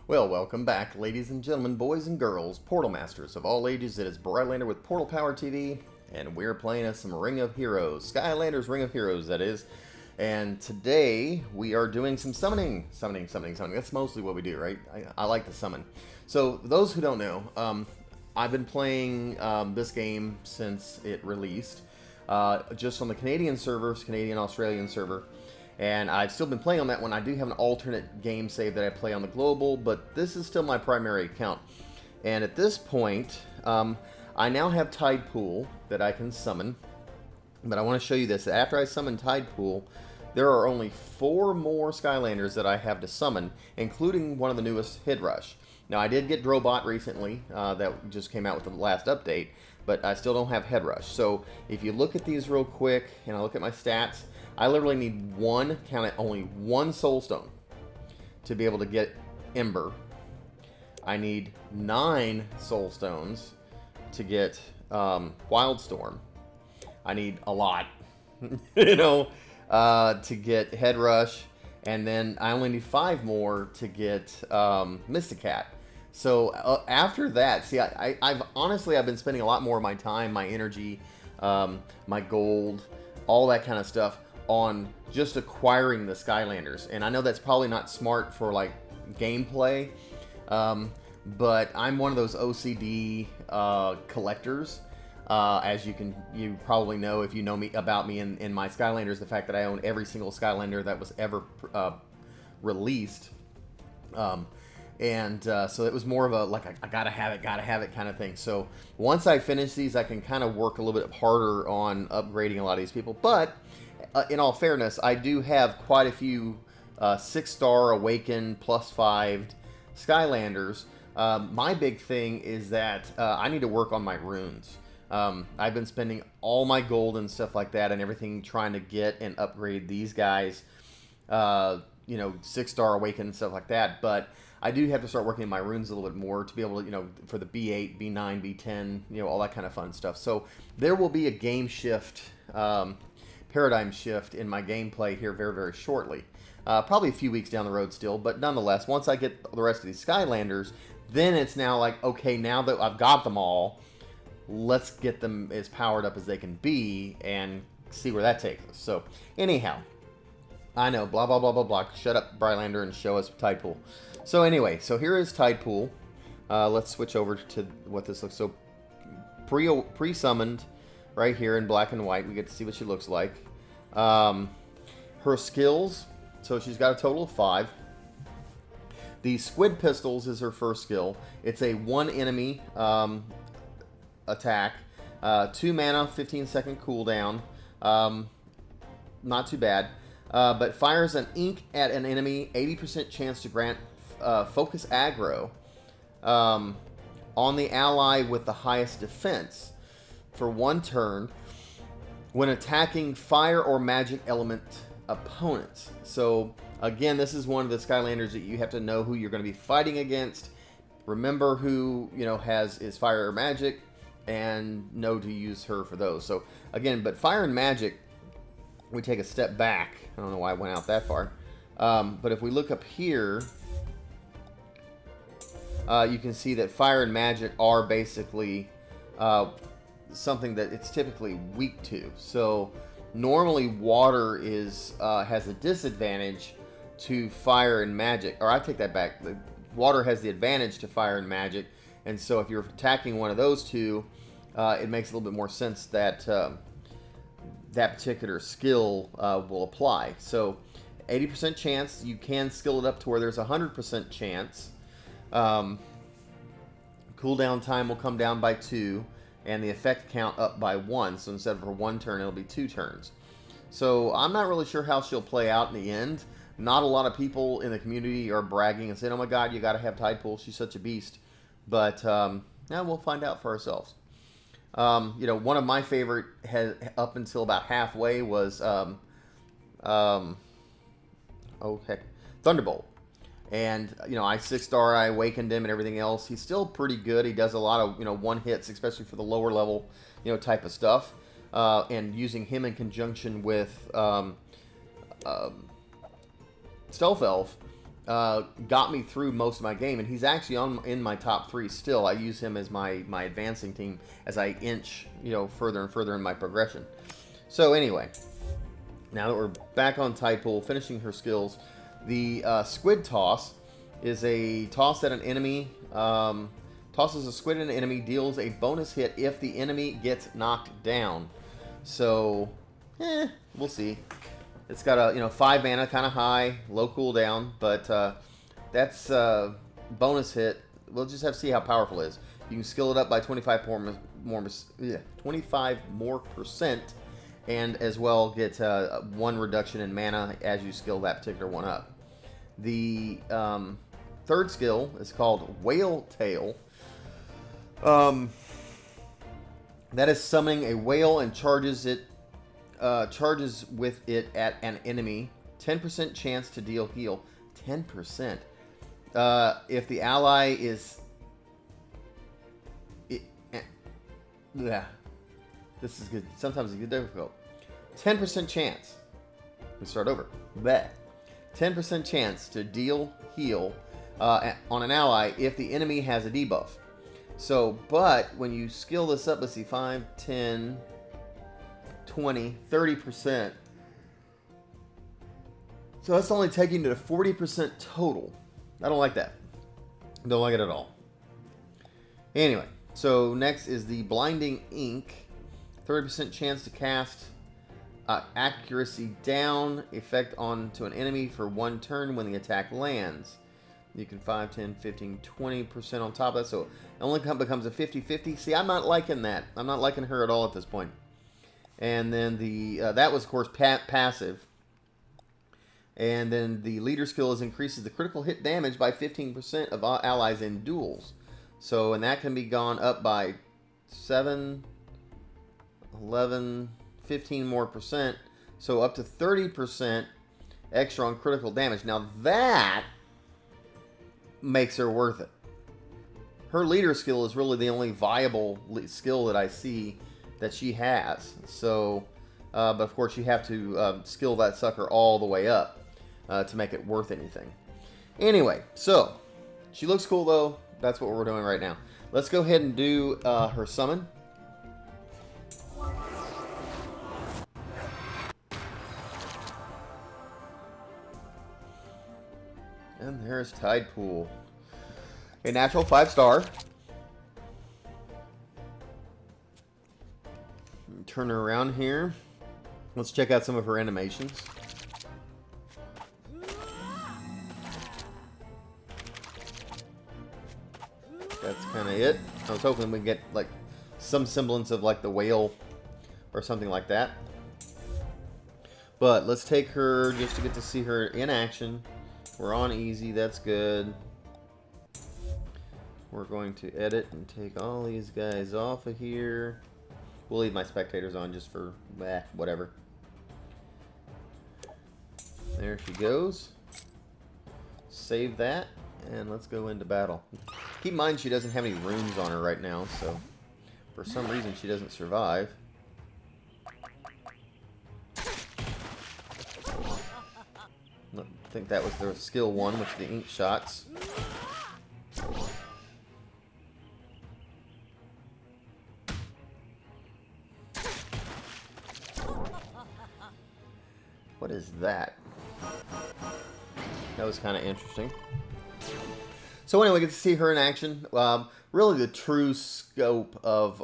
Well, welcome back, ladies and gentlemen, boys and girls, Portal Masters of all ages. It is Brylander with PortalPowerTV, and we're playing some Ring of Heroes. Skylanders Ring of Heroes, that is. And today, we are doing some summoning. Summoning. That's mostly what we do, right? I like to summon. So, those who don't know, I've been playing this game since it released. Just on the Canadian servers, Canadian-Australian server. And I've still been playing on that one. I do have an alternate game save that I play on the global, but this is still my primary account. And at this point, I now have Tidepool that I can summon. But I want to show you this. After I summon Tidepool, there are only 4 more Skylanders that I have to summon, including one of the newest, Head Rush. Now, I did get Drobot recently, that just came out with the last update, but I still don't have Head Rush. So, if you look at these real quick, and I look at my stats, I literally need count it, only one Soul Stone to be able to get Ember. I need 9 Soul Stones to get Wildstorm. I need a lot, to get Head Rush, and then I only need 5 more to get Mysticat. So after that, see, I've honestly been spending a lot more of my time, my energy, my gold, all that kind of stuff on just acquiring the Skylanders. And I know that's probably not smart for like gameplay, but I'm one of those OCD collectors. As you probably know if you know about me in my Skylanders, the fact that I own every single Skylander that was ever released. So it was more of a like I gotta have it kind of thing. So once I finish these, I can kind of work a little bit harder on upgrading a lot of these people. But in all fairness, I do have quite a few 6-star Awakened +5 Skylanders. My big thing is that I need to work on my runes. I've been spending all my gold and stuff like that and everything trying to get and upgrade these guys, 6-star Awakened and stuff like that. But I do have to start working on my runes a little bit more to be able to, for the B8, B9, B10, all that kind of fun stuff. So there will be a game shift, paradigm shift in my gameplay here very, very shortly. Probably a few weeks down the road still, but nonetheless, once I get the rest of these Skylanders, then it's now like, okay, now that I've got them all, let's get them as powered up as they can be and see where that takes us. So, anyhow, I know, blah, blah, blah, blah, blah. Shut up, Brylander, and show us Tidepool. So anyway, so here is Tidepool. Let's switch over to what this looks. So, pre-summoned right here in black and white. We get to see what she looks like. Her skills, so she's got a total of 5. The Squid Pistols is her first skill. It's a 1 enemy attack. 2 mana, 15-second cooldown. Not too bad. But fires an ink at an enemy, 80% chance to grant focus aggro on the ally with the highest defense for 1 turn when attacking fire or magic element opponents. So again, this is one of the Skylanders that you have to know who you're going to be fighting against. Remember who is fire or magic, and know to use her for those. So again, but fire and magic, we take a step back. I don't know why I went out that far. But if we look up here, you can see that fire and magic are basically something that it's typically weak to. So normally water has a disadvantage to fire and magic. Or I take that back. The water has the advantage to fire and magic. And so if you're attacking one of those two, it makes a little bit more sense that that particular skill will apply. So 80% chance, you can skill it up to where there's 100% chance. Cooldown time will come down by 2, and the effect count up by 1. So instead of for 1 turn, it'll be 2 turns. So I'm not really sure how she'll play out in the end. Not a lot of people in the community are bragging and saying, "Oh my God, you got to have Tidepool. She's such a beast." But we'll find out for ourselves. One of my favorite up until about halfway was Thunderbolt. And I 6-star, I awakened him and everything else. He's still pretty good. He does a lot of 1 hits, especially for the lower level type of stuff. And using him in conjunction with Stealth Elf got me through most of my game, and he's actually in my top 3 still. I use him as my advancing team as I inch, further and further in my progression. So anyway, now that we're back on Tidepool, finishing her skills, the Squid Toss is a toss that an enemy tosses a squid at an enemy, deals a bonus hit if the enemy gets knocked down. So, we'll see. It's got a 5 mana, kind of high, low cooldown, but that's bonus hit. We'll just have to see how powerful it is. You can skill it up by 25 more percent, and as well get 1 reduction in mana as you skill that particular one up. The third skill is called Whale Tail. That is summoning a whale and charges with it at an enemy. 10% chance to deal heal. 10%. If the ally is... Yeah. This is good. Sometimes it gets difficult. 10% chance. Let's start over. Bleh. 10% chance to deal heal on an ally if the enemy has a debuff. So, but when you skill this up, let's see, 5, 10, 20, 30%. So that's only taking it to 40% total. I don't like that. Don't like it at all. Anyway, so next is the Blinding Ink. 30% chance to cast accuracy down effect onto an enemy for 1 turn when the attack lands. You can 5, 10, 15, 20% on top of that, so it only becomes a 50-50. See, I'm not liking that. I'm not liking her at all at this point. And then the that was, of course, passive. And then the leader skill increases the critical hit damage by 15% of all allies in duels. So, and that can be gone up by 7, 11, 15 more percent. So up to 30% extra on critical damage. Now that makes her worth it. Her leader skill is really the only viable skill that I see that she has. So, but of course you have to skill that sucker all the way up to make it worth anything. Anyway, so she looks cool though. That's what we're doing right now. Let's go ahead and do her summon. And there's Tidepool. A natural 5-star. Turn her around here. Let's check out some of her animations. That's kind of it. I was hoping we'd get like some semblance of like the whale or something like that. But let's take her just to get to see her in action. We're on easy, that's good. We're going to edit and take all these guys off of here. We'll leave my spectators on just for whatever. There she goes. Save that, and let's go into battle. Keep in mind she doesn't have any runes on her right now, so for some reason she doesn't survive. I think that was their skill 1, which is the ink shots. What is that? That was kind of interesting. So anyway, we get to see her in action. Really the true scope of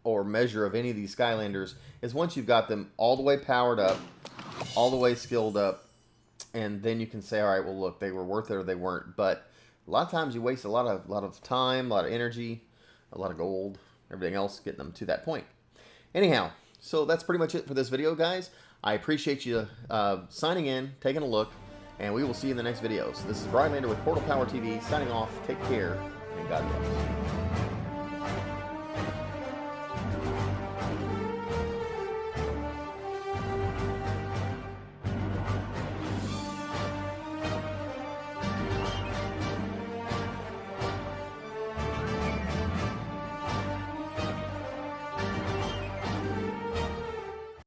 or measure of any of these Skylanders is once you've got them all the way powered up, all the way skilled up, and then you can say, all right, well, look, they were worth it or they weren't. But a lot of times you waste a lot of time, a lot of energy, a lot of gold, everything else getting them to that point. Anyhow, so that's pretty much it for this video, guys. I appreciate you signing in, taking a look, and we will see you in the next video. So this is Brylander with PortalPowerTV signing off. Take care, and God bless.